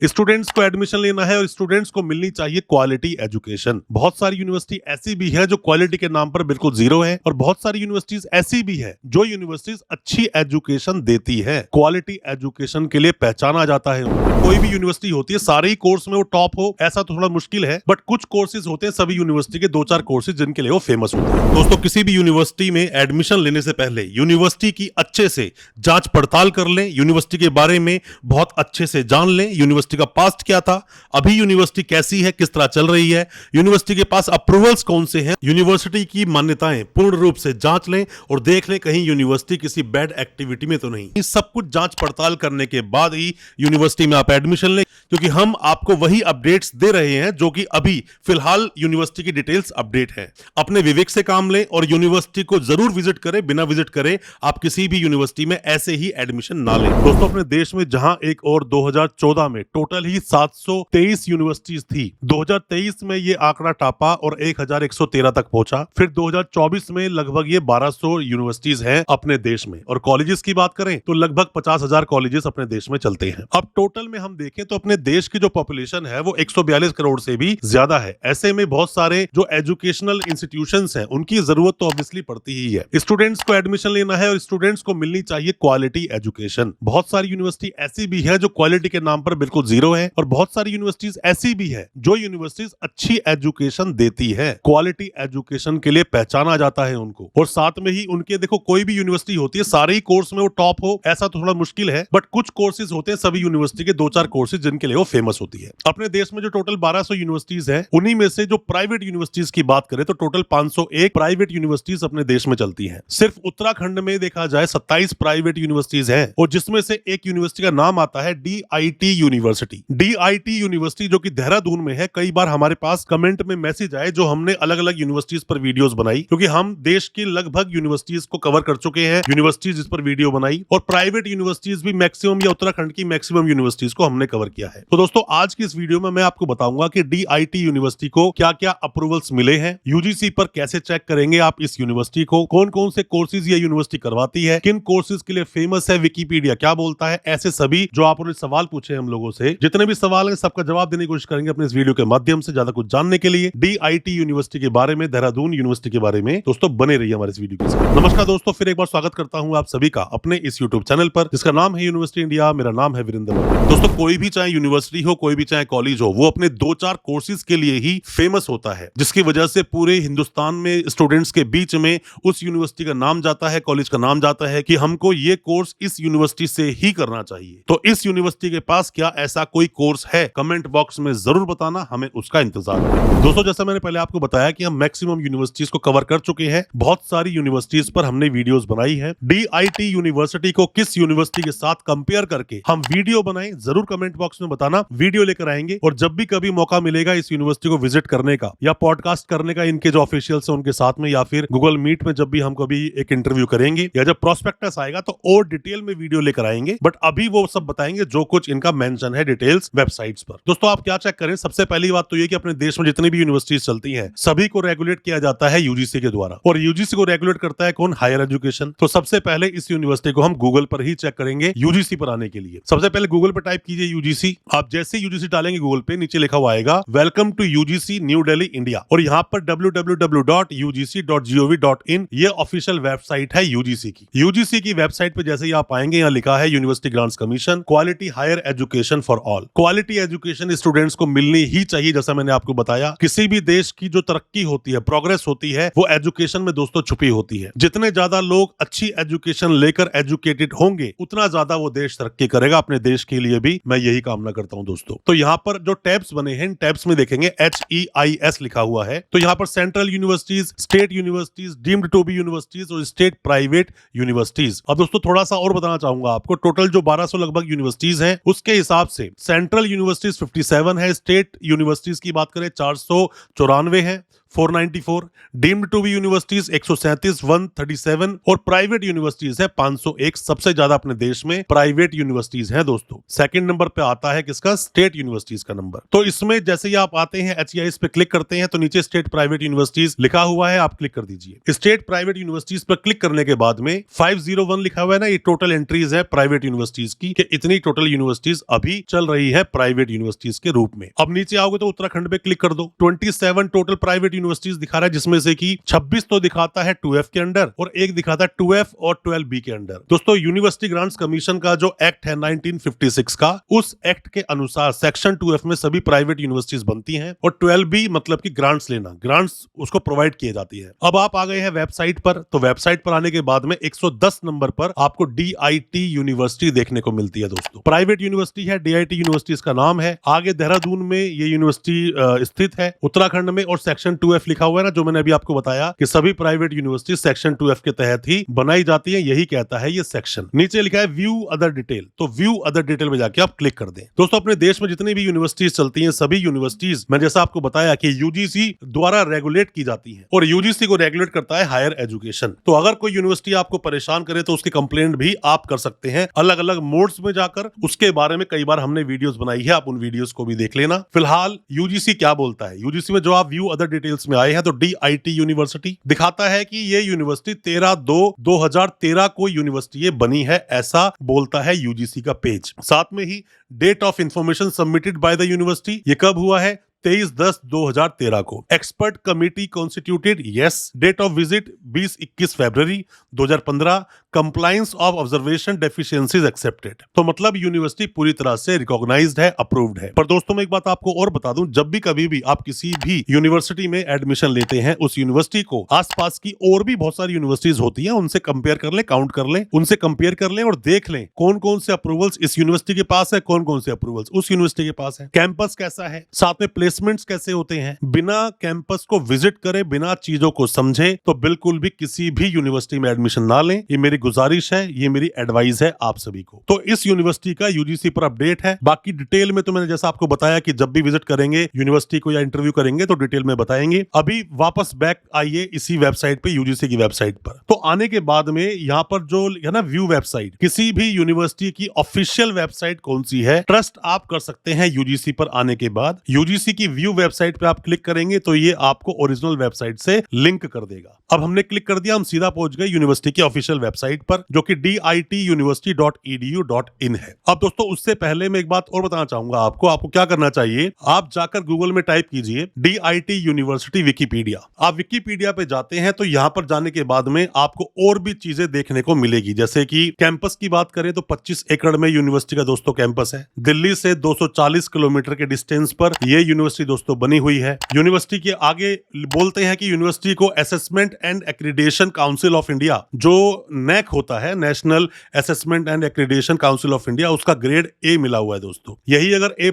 Students को admission लेना है और स्टूडेंट्स को मिलनी चाहिए क्वालिटी एजुकेशन। बहुत सारी यूनिवर्सिटी ऐसी भी है जो क्वालिटी के नाम पर बिल्कुल जीरो है और बहुत सारी यूनिवर्सिटीज ऐसी भी है जो यूनिवर्सिटीज अच्छी एजुकेशन देती है। क्वालिटी एजुकेशन के लिए पहचाना जाता है। कोई भी यूनिवर्सिटी होती है सारे ही कोर्स में वो टॉप हो ऐसा तो थोड़ा मुश्किल है, बट कुछ कोर्सेज होते हैं सभी यूनिवर्सिटी के 2-4 कोर्सेज जिनके लिए वो फेमस होते हैं। दोस्तों, किसी भी यूनिवर्सिटी में एडमिशन लेने से पहले यूनिवर्सिटी की अच्छे से जांच पड़ताल कर लें, यूनिवर्सिटी के बारे में बहुत अच्छे से जान लें। यूनिवर्सिटी का पास्ट क्या था, अभी यूनिवर्सिटी कैसी है, किस तरह चल रही है, यूनिवर्सिटी के पास अप्रूवल्स कौन से हैं, यूनिवर्सिटी की मान्यताएं पूर्ण रूप से जांच लें और देख लें कहीं यूनिवर्सिटी किसी बैड एक्टिविटी में तो नहीं। इस सब कुछ जांच पड़ताल करने के बाद ही यूनिवर्सिटी में आप एडमिशन लें, क्योंकि हम आपको वही अपडेट्स दे रहे हैं जो कि अभी फिलहाल यूनिवर्सिटी की डिटेल्स अपडेट है। अपने विवेक से काम लें और यूनिवर्सिटी को जरूर विजिट करें। बिना विजिट करे आप किसी भी यूनिवर्सिटी में ऐसे ही एडमिशन ना लें। दोस्तों, अपने देश में जहां एक और 2014 में टोटल ही 723 यूनिवर्सिटीज थी, 2023 में ये आंकड़ा टापा और 1113 तक पहुंचा। फिर 2024 में लगभग ये 1200 यूनिवर्सिटीज हैं अपने देश में। और कॉलेजेस की बात करें तो लगभग 50,000 कॉलेजेस अपने देश में चलते हैं। अब टोटल में हम देखें तो अपने देश की जो पॉपुलेशन है वो 142 करोड़ से भी ज्यादा है। ऐसे में बहुत सारे जो एजुकेशनल इंस्टीट्यूशंस हैं उनकी जरूरत तो ऑब्वियसली पड़ती ही है। स्टूडेंट्स को एडमिशन लेना है और स्टूडेंट्स को मिलनी चाहिए क्वालिटी एजुकेशन। बहुत सारी यूनिवर्सिटी ऐसी भी है जो क्वालिटी के नाम पर बिल्कुल जीरो है और बहुत सारी यूनिवर्सिटीज ऐसी भी है जो यूनिवर्सिटीज अच्छी एजुकेशन देती है। क्वालिटी एजुकेशन के लिए पहचाना जाता है उनको। और साथ में ही उनके देखो, कोई भी यूनिवर्सिटी होती है सारे ही कोर्स में वो टॉप हो ऐसा तो थोड़ा मुश्किल है, बट कुछ कोर्सेज होते हैं सभी यूनिवर्सिटी के 2-4 कोर्सेज जिनके लिए वो फेमस होती है। अपने देश में जो टोटल 1200 यूनिवर्सिटीज है उन्हीं में से जो प्राइवेट यूनिवर्सिटीज की बात करें तो टोटल 501 प्राइवेट यूनिवर्सिटीज अपने देश में चलती हैं। सिर्फ उत्तराखंड में देखा जाए 27 प्राइवेट यूनिवर्सिटीज हैं और जिसमें से एक यूनिवर्सिटी का नाम आता है DIT यूनिवर्सिटी। DIT यूनिवर्सिटी जो कि देहरादून में है। कई बार हमारे पास कमेंट में मैसेज आए जो हमने अलग अलग यूनिवर्सिटीज पर वीडियोस बनाई, क्योंकि हम देश की लगभग यूनिवर्सिटीज को कवर कर चुके हैं, यूनिवर्सिटीज जिस पर वीडियो बनाई, और प्राइवेट यूनिवर्सिटीज भी मैक्सिमम या उत्तराखंड की मैक्सिमम यूनिवर्सिटीज को हमने कवर किया है। तो दोस्तों, आज की इस वीडियो में मैं आपको बताऊंगा कि DIT यूनिवर्सिटी को क्या क्या अप्रूवल्स मिले हैं, यूजीसी पर कैसे चेक करेंगे आप इस यूनिवर्सिटी को, कौन कौन से कोर्सेज ये यूनिवर्सिटी करवाती है, किन कोर्सेज के लिए फेमस है, विकिपीडिया क्या बोलता है, ऐसे सभी जो आपने सवाल पूछे हम लोगों से, जितने भी सवाल हैं सबका जवाब देने की कोशिश करेंगे अपने इस वीडियो के माध्यम से। ज्यादा कुछ जानने के लिए DIT यूनिवर्सिटी के बारे में, देहरादून यूनिवर्सिटी के बारे में दोस्तों बने रहिए हमारे इस वीडियो के साथ। नमस्कार दोस्तों, फिर एक बार स्वागत करता हूं आप सभी का अपने इस यूट्यूब चैनल पर जिसका नाम है यूनिवर्सिटी इंडिया। मेरा नाम है वीरेंद्र। दोस्तों, कोई भी चाहे यूनिवर्सिटी हो, कोई भी चाहे कॉलेज हो, वो अपने 2-4 कोर्सेज के लिए ही फेमस होता है, जिसकी वजह से पूरे हिंदुस्तान में स्टूडेंट्स के बीच में उस यूनिवर्सिटी का नाम जाता है, कॉलेज का नाम जाता है कि हमको ये कोर्स इस यूनिवर्सिटी से ही करना चाहिए। तो इस यूनिवर्सिटी के पास क्या ऐसा कोई कोर्स है, कमेंट बॉक्स में जरूर बताना, हमें उसका इंतजार है। दोस्तों, जैसा मैंने पहले आपको बताया कि हम मैक्सिमम यूनिवर्सिटीज को कवर कर चुके हैं, बहुत सारी यूनिवर्सिटीज पर हमने वीडियोस बनाई है। DIT यूनिवर्सिटी को किस यूनिवर्सिटी के साथ कंपेयर करके हम वीडियो बनाए, जरूर कमेंट बॉक्स में बताना, वीडियो लेकर आएंगे। और जब भी कभी मौका मिलेगा इस यूनिवर्सिटी को विजिट करने का या पॉडकास्ट करने का इनके जो ऑफिशियल्स हैं उनके साथ में, या फिर गूगल मीट में जब भी हम कभी एक इंटरव्यू करेंगे या जब प्रोस्पेक्टस आएगा तो और डिटेल में वीडियो लेकर आएंगे, बट अभी वो सब बताएंगे जो कुछ इनका मेंशन है डिटेल्स वेबसाइट्स पर। दोस्तों, आप क्या चेक करें, सबसे पहली बात तो ये कि अपने देश में जितनी भी यूनिवर्सिटीज चलती हैं सभी को रेगुलेट किया जाता है यूजीसी के द्वारा। और यूजीसी को रेगुलेट करता है कौन? Higher education. तो सबसे पहले इस यूनिवर्सिटी को हम गूगल पर ही चेक करेंगे यूजीसी पर आने के लिए। सबसे पहले गूगल पर टाइप कीजिए यूजीसी। आप जैसे यूजीसी डालेंगे गूगल पे, नीचे लिखा हुआ आएगा welcome to UGC new Delhi India, और यहाँ पर www.ugc.gov.in ये ऑफिशियल वेबसाइट है यूजीसी की। यूजीसी की वेबसाइट पे जैसे ही आप आएंगे, यहाँ लिखा है university grants commission, quality higher education for all. Quality education students को मिलनी ही चाहिए। जैसा मैंने आपको बताया, किसी भी देश की जो तरक्की होती है, प्रोग्रेस होती है, वो एजुकेशन में दोस्तों छुपी होती है। जितने ज्यादा लोग अच्छी एजुकेशन लेकर एजुकेटेड होंगे उतना ज्यादा वो देश तरक्की करेगा। अपने देश के लिए भी मैं यही कामना करता हूं दोस्तों। तो यहाँ पर जो टैब्स बने हैं, टैब्स में देखेंगे HEIS लिखा हुआ है। तो यहाँ पर central universities, state universities, deemed to be universities और स्टेट प्राइवेट यूनिवर्सिटीज। अब दोस्तों थोड़ा सा और बताना चाहूंगा आपको, टोटल जो 1200 लगभग यूनिवर्सिटीज हैं उसके हिसाब से सेंट्रल यूनिवर्सिटीज 57 है, स्टेट यूनिवर्सिटीज की बात करें 494 है, 494, डीम्ड टू बी यूनिवर्सिटीज 137, 137 और प्राइवेट यूनिवर्सिटीज है 501। सबसे ज्यादा अपने देश में प्राइवेट यूनिवर्सिटीज हैं दोस्तों। सेकंड नंबर पे आता है किसका? स्टेट यूनिवर्सिटीज का नंबर। तो इसमें जैसे ही आप आते हैं HEIS पे क्लिक करते हैं तो नीचे स्टेट प्राइवेट यूनिवर्सिटीज लिखा हुआ है, आप क्लिक कर दीजिए। स्टेट प्राइवेट यूनिवर्सिटीज पर क्लिक करने के बाद में 501 लिखा हुआ है ना, ये टोटल एंट्रीज है प्राइवेट यूनिवर्सिटीज की, कि इतनी टोटल यूनिवर्सिटीज अभी चल रही है प्राइवेट यूनिवर्सिटीज के रूप में। अब नीचे आओगे तो उत्तराखंड पे क्लिक कर दो। 27 टोटल प्राइवेट यूनिवर्सिटीज दिखा रहा है, जिसमें से कि 26 तो दिखाता है 2F के अंडर और एक दिखाता है 2F और 12B के अंडर। दोस्तों यूनिवर्सिटी ग्रांट्स कमीशन का जो एक्ट है 1956 का, उस एक्ट के अनुसार सेक्शन 2F में सभी प्राइवेट यूनिवर्सिटीज बनती हैं और 12B मतलब कि ग्रांट्स लेना, ग्रांट्स उसको प्रोवाइड किए जाती है। अब आप आ गए हैं वेबसाइट पर, तो वेबसाइट पर आने के बाद में 110 नंबर पर आपको DIT यूनिवर्सिटी देखने को मिलती है दोस्तों। प्राइवेट यूनिवर्सिटी है, DIT यूनिवर्सिटी इसका नाम है। आगे देहरादून में ये यूनिवर्सिटी स्थित है, उत्तराखंड में, और सेक्शन 2F लिखा हुआ है ना, जो मैंने अभी आपको बताया कि सभी प्राइवेट यूनिवर्सिटी सेक्शन 2F के तहत ही बनाई जाती है, यही कहता है ये सेक्शन। नीचे लिखा है व्यू अदर डिटेल, तो व्यू अदर डिटेल में जाके आप क्लिक कर दें। दोस्तों अपने देश में जितनी भी यूनिवर्सिटीज चलती हैं, सभी यूनिवर्सिटीज मैं जैसा आपको बताया कि UGC द्वारा रेगुलेट की जाती है और UGC को रेगुलेट करता है हायर एजुकेशन। तो अगर कोई यूनिवर्सिटी आपको परेशान करे तो उसकी कंप्लेंट भी आप कर सकते हैं अलग अलग मोड्स में जाकर। उसके बारे में कई बार हमने वीडियोस बनाई है, आप उन वीडियोस को भी देख लेना। फिलहाल UGC क्या बोलता है, UGC में जो आप व्यू अदर डिटेल्स में आए हैं तो DIT यूनिवर्सिटी दिखाता है कि ये यूनिवर्सिटी 13/2/2013 को यूनिवर्सिटी ये बनी है, ऐसा बोलता है UGC का पेज। साथ में ही date of information submitted by the university, ये कब हुआ है? 23/10/2013 को। Expert committee constituted, yes. Date of visit 20-21 February 2015। Compliance of observation deficiencies accepted. तो मतलब यूनिवर्सिटी पूरी तरह से रिकॉग्नाइज्ड है, अप्रूव्ड है। पर दोस्तों मैं एक बात आपको और बता दूं, जब भी कभी भी आप किसी भी यूनिवर्सिटी में एडमिशन लेते हैं, उस यूनिवर्सिटी को आसपास की और भी बहुत सारी यूनिवर्सिटीज होती हैं, उनसे कंपेयर कर लें, काउंट कर लें, उनसे कंपेयर कर लें और देख लें कौन कौन से अप्रूवल्स इस यूनिवर्सिटी के पास है, कौन कौन से अप्रूवल्स उस यूनिवर्सिटी के पास है, कैंपस कैसा है, साथ में प्लेसमेंट्स कैसे होते हैं। बिना कैंपस को विजिट करे, बिना चीजों को समझे तो बिल्कुल भी किसी भी यूनिवर्सिटी में एडमिशन ना लें। ये मेरी गुजारिश है, ये मेरी एडवाइस है आप सभी को। तो इस यूनिवर्सिटी का UGC पर अपडेट है। बाकी डिटेल में तो मैंने जैसा आपको बताया कि जब भी विजिट करेंगे यूनिवर्सिटी को या इंटरव्यू करेंगे तो डिटेल में बताएंगे। अभी वापस बैक आइए इसी वेबसाइट पे, UGC की वेबसाइट पर। तो आने के बाद में यहाँ पर जो है ना व्यू वेबसाइट, किसी भी यूनिवर्सिटी की ऑफिशियल वेबसाइट कौन सी है, ट्रस्ट आप कर सकते हैं UGC पर आने के बाद। UGC की व्यू वेबसाइट पे आप क्लिक करेंगे तो ये आपको ओरिजिनल वेबसाइट से लिंक कर देगा। अब हमने क्लिक कर दिया, हम सीधा पहुंच गए यूनिवर्सिटी की ऑफिशियल वेबसाइट पर, जो कि dituniversity.edu.in है। अब दोस्तों उससे पहले मैं एक बात और बताना चाहूंगा आपको क्या करना चाहिए, आप जाकर गूगल में टाइप कीजिए DIT यूनिवर्सिटी विकिपीडिया। आप विकिपीडिया पे जाते हैं तो यहाँ पर जाने के बाद में आपको और भी चीजें देखने को मिलेगी, जैसे कि कैंपस की बात करें तो 25 एकड़ में यूनिवर्सिटी का दोस्तों कैंपस है। दिल्ली से 240 किलोमीटर के डिस्टेंस पर यह यूनिवर्सिटी दोस्तों बनी हुई है। यूनिवर्सिटी के आगे बोलते हैं कि यूनिवर्सिटी को assessment and accreditation council of India, जो NAAC होता है, national assessment and accreditation council of India, उसका ग्रेड A मिला हुआ है दोस्तों। यही अगर A++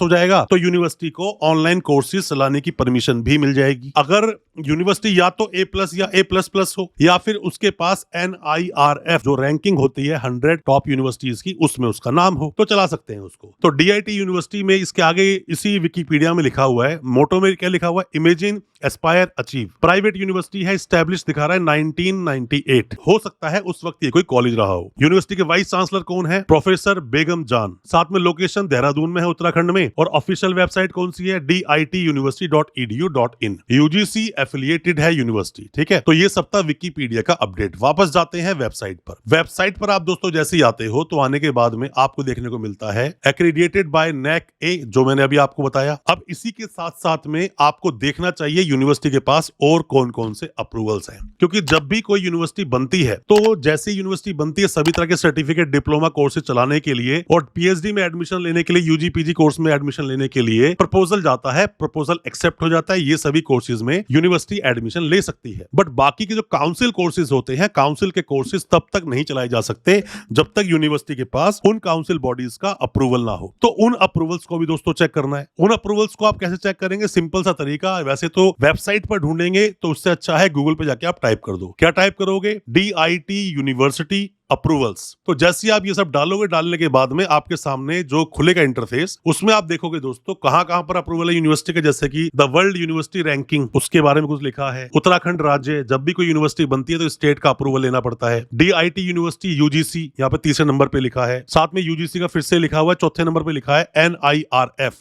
हो जाएगा तो यूनिवर्सिटी को ऑनलाइन कोर्सेज चलाने की परमिशन भी मिल जाएगी। अगर यूनिवर्सिटी या तो A+ या A++ हो, या फिर उसके पास NIRF जो रैंकिंग होती है 100 टॉप यूनिवर्सिटीज की, उसमें उसका नाम हो तो चला सकते हैं उसको। तो DIT यूनिवर्सिटी में इसके आगे इसी विकिपीडिया में लिखा हुआ है, मोटो में क्या लिखा हुआ है, imagine Aspire achieve. Private university है, स्टैब्लिश दिखा रहा है 1998। हो सकता है उस वक्त ये कोई कॉलेज रहा हो। यूनिवर्सिटी के वाइस चांसलर कौन है? प्रोफेसर बेगम जान। साथ में लोकेशन देहरादून में है, उत्तराखंड में। और ऑफिशियल वेबसाइट कौन सी है? dituniversity.edu.in। UGC एफिलिएटेड है यूनिवर्सिटी, ठीक है। तो ये सब था विकिपीडिया का अपडेट। वापस जाते हैं वेबसाइट पर। वेबसाइट पर आप दोस्तों जैसे ही आते हो तो आने के बाद में आपको देखने को मिलता है एक्रीडिटेड बाय NAAC A, जो मैंने अभी आपको बताया। अब इसी के साथ साथ में आपको देखना चाहिए यूनिवर्सिटी के पास और कौन कौन से अप्रूवल्स हैं, क्योंकि जब भी कोई यूनिवर्सिटी बनती है तो जैसे यूनिवर्सिटी बनती है सभी तरह के सर्टिफिकेट, डिप्लोमा कोर्सेज चलाने के लिए और PhD में एडमिशन लेने के लिए, UG PG कोर्स में एडमिशन लेने के लिए प्रपोजल जाता है, प्रपोजल एक्सेप्ट हो जाता है। ये सभी कोर्सेज में यूनिवर्सिटी एडमिशन ले सकती है। बट बाकी के जो काउंसिल कोर्सेज होते हैं, काउंसिल के कोर्सेज तब तक नहीं चलाए जा सकते जब तक यूनिवर्सिटी के पास उन काउंसिल बॉडीज का अप्रूवल ना हो। तो उन अप्रूवल्स को भी दोस्तों चेक करना है। उन अप्रूवल्स को आप कैसे चेक करेंगे? सिंपल सा तरीका, वैसे तो वेबसाइट पर ढूंढेंगे तो उससे अच्छा है गूगल पे जाके आप टाइप कर दो। क्या टाइप करोगे? DIT university approvals. तो जैसे आप ये सब डालोगे, डालने के बाद में आपके सामने जो खुलेगा इंटरफेस, उसमें आप देखोगे दोस्तों कहां पर अप्रूवल है यूनिवर्सिटी के, जैसे कि द वर्ल्ड यूनिवर्सिटी रैंकिंग, उसके बारे में कुछ लिखा है। उत्तराखंड राज्य, जब भी कोई यूनिवर्सिटी बनती है तो स्टेट का अप्रूवल लेना पड़ता है। DIT यूनिवर्सिटी यूजीसी यहाँ पे तीसरे नंबर पे लिखा है। साथ में यूजीसी का फिर से लिखा हुआ है, चौथे नंबर पे लिखा है NIRF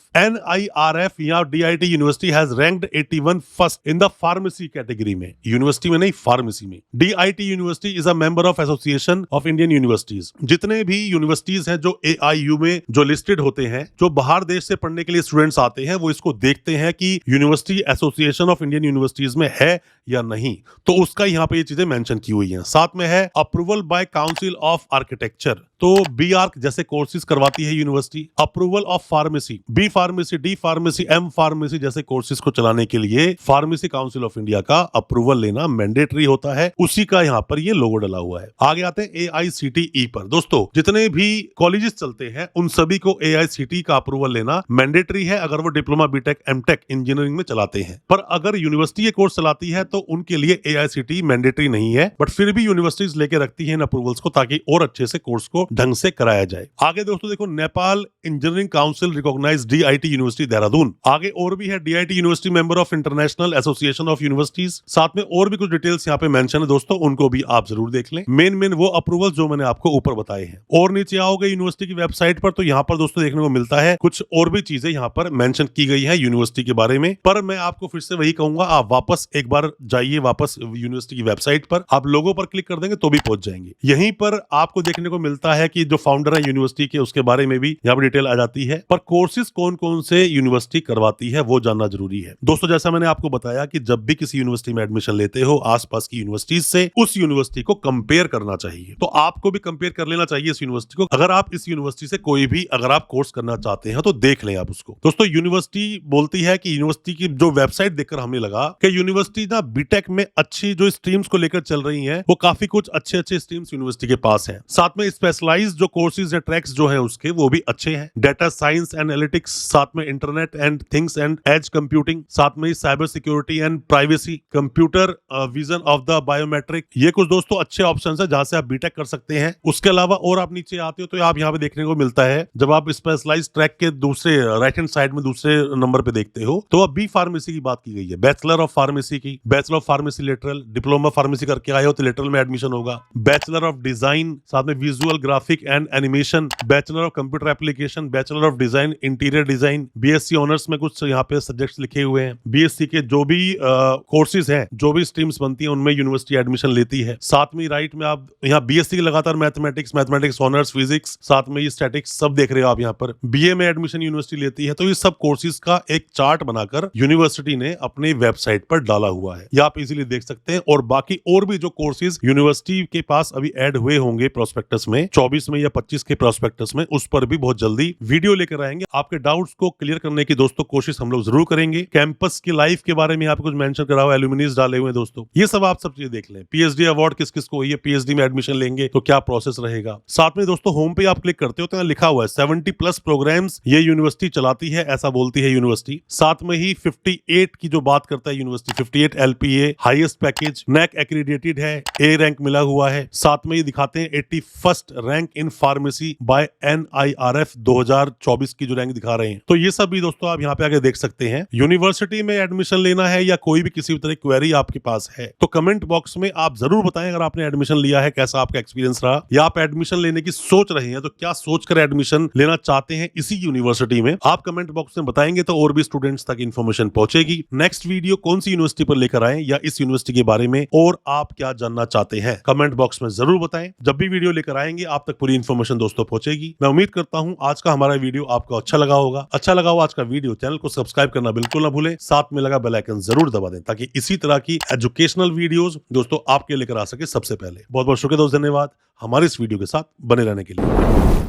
यहाँ DIT university has ranked 81 first in the pharmacy category में, यूनिवर्सिटी में नहीं फार्मेसी में। DIT university is a member of association of Indian universities. जितने भी यूनिवर्सिटीज हैं जो AIU में जो लिस्टेड होते हैं, जो बाहर देश से पढ़ने के लिए स्टूडेंट्स आते हैं, वो इसको देखते हैं कि university association of Indian universities में है या नहीं, तो उसका यहाँ पे ये चीजें मेंशन की हुई हैं। साथ में है approval bye council of architecture, तो BArch जैसे कोर्सेज करवाती है university. Approval of pharmacy, B pharmacy, D pharmacy, M pharmacy जैसे कोर्सेज को चलाने के लिए फार्मेसी काउंसिल ऑफ इंडिया का अप्रूवल लेना मैंडेटरी होता है, उसी का यहाँ पर ये लोगो डला हुआ है। आगे आते हैं AICTE पर। दोस्तों जितने भी कॉलेजेस चलते हैं उन सभी को AICTE का अप्रूवल लेना मैंडेटरी है, अगर वो डिप्लोमा, बीटेक, एमटेक इंजीनियरिंग में चलाते हैं। पर अगर यूनिवर्सिटी ये कोर्स चलाती है तो उनके लिए AICTE मैंडेटरी नहीं है, बट फिर भी यूनिवर्सिटीज लेके रखती है इन अप्रूवल्स को, ताकि और अच्छे से कोर्स को ढंग से कराया जाए। आगे दोस्तों देखो, Nepal engineering council recognize DIT university Dehradun. आगे और भी है, DIT university member of international association of universities. साथ में और भी कुछ डिटेल्स यहाँ पे मेंशन है दोस्तों, उनको भी आप जरूर देख लें। मेन वो अप्रूवल जो मैंने आपको ऊपर बताए हैं। और नीचे आओगे यूनिवर्सिटी की वेबसाइट पर, तो यहाँ पर दोस्तों देखने को मिलता है कुछ और भी चीजें यहाँ पर मेंशन की गई है यूनिवर्सिटी के बारे में। पर मैं आपको फिर से वही कहूंगा, आप वापस एक बार जाइए वापस यूनिवर्सिटी की वेबसाइट पर, आप लोगों पर क्लिक कर देंगे तो भी पहुंच जाएंगे। यहीं पर आपको देखने को मिलता है कि जो फाउंडर है यूनिवर्सिटी के, उसके बारे में भी यहाँ पर डिटेल आ जाती है। पर कोर्सेज कौन कौन से यूनिवर्सिटी करवाती है वो जानना जरूरी है दोस्तों। जैसा मैंने आपको बताया कि जब भी किसी यूनिवर्सिटी में एडमिशन लेते हो, आसपास की यूनिवर्सिटीज से उस यूनिवर्सिटी को कंपेयर करना चाहिए। तो आपको भी कंपेयर कर लेना चाहिए इस यूनिवर्सिटी को। अगर आप इस यूनिवर्सिटी से कोई भी अगर आप कोर्स करना चाहते हैं तो देख लें आप उसको। दोस्तों यूनिवर्सिटी बोलती है कि यूनिवर्सिटी की जो वेबसाइट देखकर हमें लगा कि यूनिवर्सिटी ना बीटेक में अच्छी जो स्ट्रीम्स को लेकर चल रही है, वो काफी कुछ अच्छे स्ट्रीम्स यूनिवर्सिटी के पास है। साथ में स्पेशलाइज्ड जो कोर्सेज है, ट्रैक्स जो है उसके, वो भी अच्छे हैं। डाटा साइंस, एनालिटिक्स, साथ में internet and things and edge computing, साथ में cyber security and privacy, computer vision of the biometric, ये कुछ दोस्तों अच्छे ऑप्शंस है जहां से आप बीटेक कर सकते हैं। उसके अलावा और आप नीचे आते हो तो आप यहाँ पे देखने को मिलता है, जब आप स्पेशलाइज्ड ट्रैक के दूसरे राइट हैंड साइड में दूसरे नंबर पे देखते हो, तो अब B फार्मेसी की बात की गई है। बैचलर ऑफ फार्मेसी की, bachelor of pharmacy literal, diploma pharmacy करके आए हो तो लिटरल में एडमिशन होगा। बैचलर ऑफ डिजाइन, साथ में visual graphic and animation, bachelor of computer application, bachelor of design, interior design, BSc honours में कुछ यहाँ पे सब्जेक्ट्स लिखे हुए हैं। BSc के जो भी कोर्सेज हैं, जो भी स्ट्रीम्स बनती हैं, उनमें यूनिवर्सिटी एडमिशन लेती है। साथ में राइट में आप यहाँ BSc की लगातार मैथमेटिक्स ऑनर्स, फिजिक्स, साथ में ये स्टैटिक्स सब देख रहे हो आप यहाँ पर। BA में एडमिशन यूनिवर्सिटी लेती है। तो ये सब कोर्सेज का एक चार्ट बनाकर यूनिवर्सिटी ने अपनी वेबसाइट पर डाला हुआ है, ये आप इजीली देख सकते हैं। और बाकी और भी जो कोर्सेज यूनिवर्सिटी के पास अभी ऐड हुए होंगे प्रोस्पेक्टस में, 24 में या 25 के प्रोस्पेक्टस में, उस पर भी बहुत जल्दी वीडियो लेकर आएंगे। आपके डाउट्स को क्लियर करने की दोस्तों कोशिश हम लोग जरूर करेंगे। कैंपस की लाइफ के बारे में यहाँ पे कुछ मेंशन करा हुआ, एल्यूमिनीज डाले हुए हैं दोस्तों, ये सब आप सब चीजें देख लें। PhD अवार्ड किस किस को हुई है, PhD में एडमिशन लेंगे तो क्या प्रोसेस रहेगा। साथ में दोस्तों होम पे आप क्लिक करते हो तो यहाँ लिखा हुआ है 70+ प्रोग्राम्स ये यूनिवर्सिटी चलाती है, ऐसा बोलती है यूनिवर्सिटी। साथ में ही 58 की जो बात करता है university, 58 LPA highest package, NAC accredited है, A रैंक मिला हुआ है। साथ में ये दिखाते हैं 81st rank in pharmacy by NIRF 2024 की जो रैंक दिखा रहे हैं। तो ये सब भी दोस्तों आप यहाँ पे आगे देख सकते हैं। यूनिवर्सिटी में एडमिशन लेना है या कोई भी किसी तरह क्वेरी आपके पास है तो कमेंट बॉक्स में आप जरूर बताएं। अगर आपने एडमिशन लिया है, कैसा आपका एक्सपीरियंस रहा, या आप एडमिशन लेने की सोच रहे हैं तो क्या सोचकर एडमिशन लेना चाहते हैं इसी यूनिवर्सिटी में, आप कमेंट बॉक्स में बताएंगे तो और भी स्टूडेंट्स तक इन्फॉर्मेशन पहुंचेगी। नेक्स्ट वीडियो कौन सी यूनिवर्सिटी पर लेकर आए या इस यूनिवर्सिटी के बारे में और आप क्या जानना चाहते हैं, कमेंट बॉक्स में जरूर बताएं। जब भी वीडियो लेकर आएंगे आप तक पूरी इन्फॉर्मेशन दोस्तों पहुंचेगी। मैं उम्मीद करता हूं आज का हमारा वीडियो आपको अच्छा लगा होगा। अच्छा लगा हो आज का वीडियो, चैनल को सब्सक्राइब करना बिल्कुल ना भूलें, साथ में लगा बेल आइकन जरूर दबा दें ताकि इसी तरह की एजुकेशनल वीडियोस दोस्तों आपके लेकर आ सके सबसे पहले। बहुत बहुत शुक्रिया दोस्त, धन्यवाद हमारे इस वीडियो के साथ बने रहने के लिए।